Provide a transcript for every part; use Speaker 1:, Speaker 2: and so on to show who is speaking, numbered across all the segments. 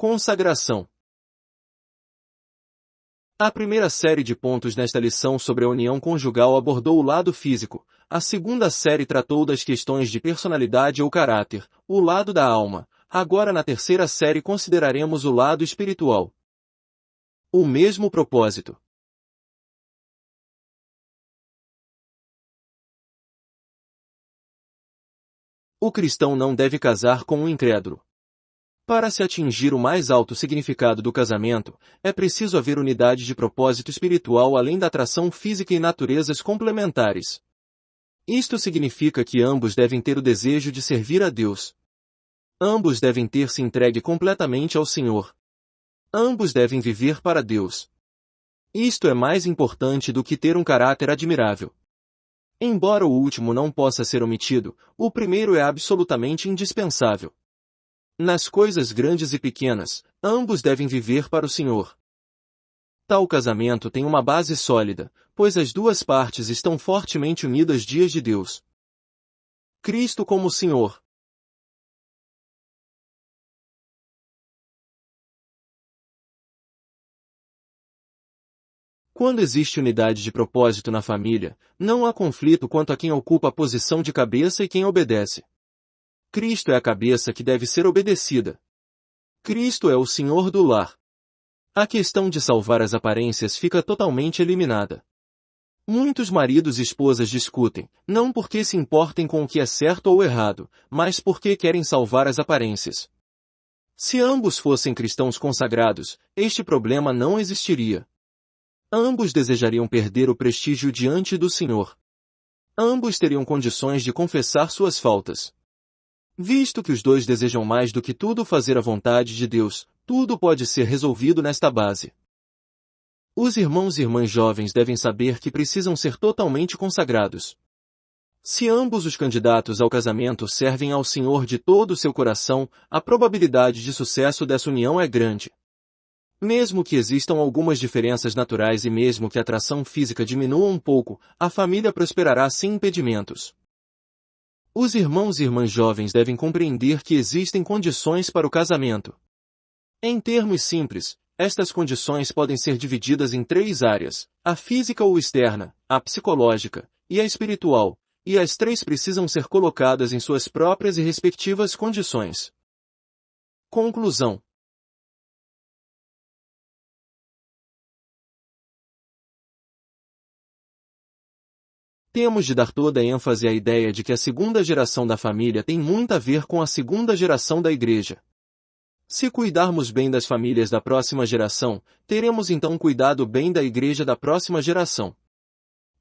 Speaker 1: Consagração. A primeira série de pontos nesta lição sobre a união conjugal abordou o lado físico, a segunda série tratou das questões de personalidade ou caráter, o lado da alma. Agora na terceira série consideraremos o lado espiritual. O mesmo propósito. O cristão não deve casar com um incrédulo. Para se atingir o mais alto significado do casamento, é preciso haver unidade de propósito espiritual além da atração física e naturezas complementares. Isto significa que ambos devem ter o desejo de servir a Deus. Ambos devem ter se entregue completamente ao Senhor. Ambos devem viver para Deus. Isto é mais importante do que ter um caráter admirável. Embora o último não possa ser omitido, o primeiro é absolutamente indispensável. Nas coisas grandes e pequenas, ambos devem viver para o Senhor. Tal casamento tem uma base sólida, pois as duas partes estão fortemente unidas diante de Deus. Cristo como Senhor. Quando existe unidade de propósito na família, não há conflito quanto a quem ocupa a posição de cabeça e quem obedece. Cristo é a cabeça que deve ser obedecida. Cristo é o Senhor do lar. A questão de salvar as aparências fica totalmente eliminada. Muitos maridos e esposas discutem, não porque se importem com o que é certo ou errado, mas porque querem salvar as aparências. Se ambos fossem cristãos consagrados, este problema não existiria. Ambos desejariam perder o prestígio diante do Senhor. Ambos teriam condições de confessar suas faltas. Visto que os dois desejam mais do que tudo fazer a vontade de Deus, tudo pode ser resolvido nesta base. Os irmãos e irmãs jovens devem saber que precisam ser totalmente consagrados. Se ambos os candidatos ao casamento servem ao Senhor de todo o seu coração, a probabilidade de sucesso dessa união é grande. Mesmo que existam algumas diferenças naturais e mesmo que a atração física diminua um pouco, a família prosperará sem impedimentos. Os irmãos e irmãs jovens devem compreender que existem condições para o casamento. Em termos simples, estas condições podem ser divididas em três áreas: a física ou externa, a psicológica e a espiritual, e as três precisam ser colocadas em suas próprias e respectivas condições. Conclusão. Temos de dar toda a ênfase à ideia de que a segunda geração da família tem muito a ver com a segunda geração da igreja. Se cuidarmos bem das famílias da próxima geração, teremos então cuidado bem da igreja da próxima geração.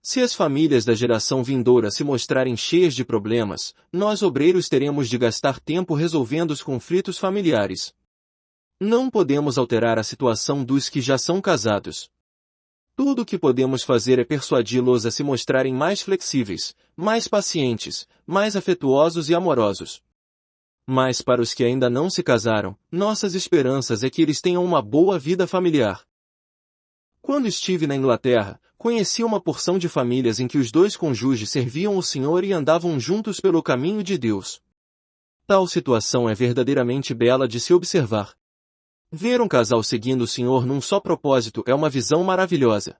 Speaker 1: Se as famílias da geração vindoura se mostrarem cheias de problemas, nós obreiros teremos de gastar tempo resolvendo os conflitos familiares. Não podemos alterar a situação dos que já são casados. Tudo o que podemos fazer é persuadi-los a se mostrarem mais flexíveis, mais pacientes, mais afetuosos e amorosos. Mas para os que ainda não se casaram, nossas esperanças é que eles tenham uma boa vida familiar. Quando estive na Inglaterra, conheci uma porção de famílias em que os dois cônjuges serviam o Senhor e andavam juntos pelo caminho de Deus. Tal situação é verdadeiramente bela de se observar. Ver um casal seguindo o Senhor num só propósito é uma visão maravilhosa.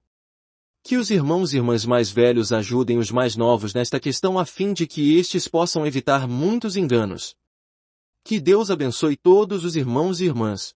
Speaker 1: Que os irmãos e irmãs mais velhos ajudem os mais novos nesta questão a fim de que estes possam evitar muitos enganos. Que Deus abençoe todos os irmãos e irmãs.